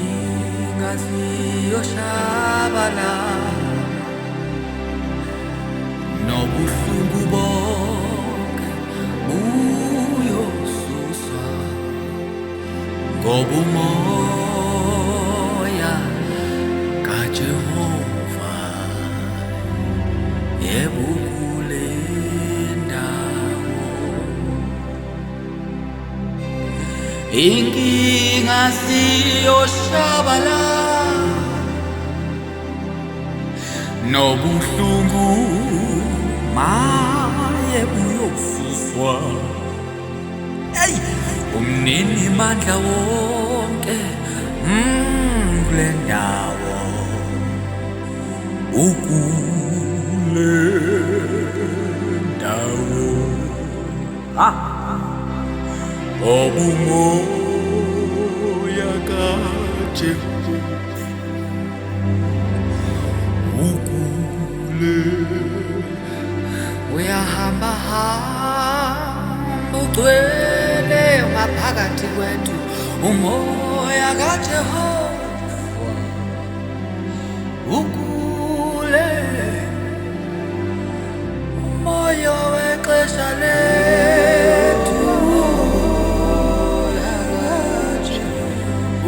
inkinga ziyoshabala nobuhlungu bonke buyosuswa ngoba umoya kaJehova yebo kule ndawo. Inkinga ziyoshabala nobuhlungu maye buyosuswa. Hey, umnini mandla wonke kule ndawo ukule ndawo. Obumoya kaJehova ukule uyahamba hamba ugcwele ngaphakathi kwethu umoya kaJehova ukule umoya wexesha lethu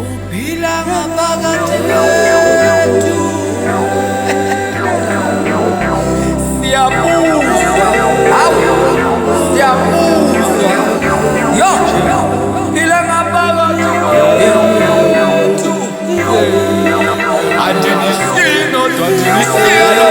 uphila ngaphakathi kwethu. Siyabuzwa, siyabuzwa, yo phila ngaphakathi kwethu. Andinisino andinisino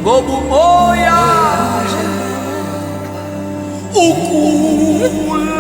ngoba umoya ukule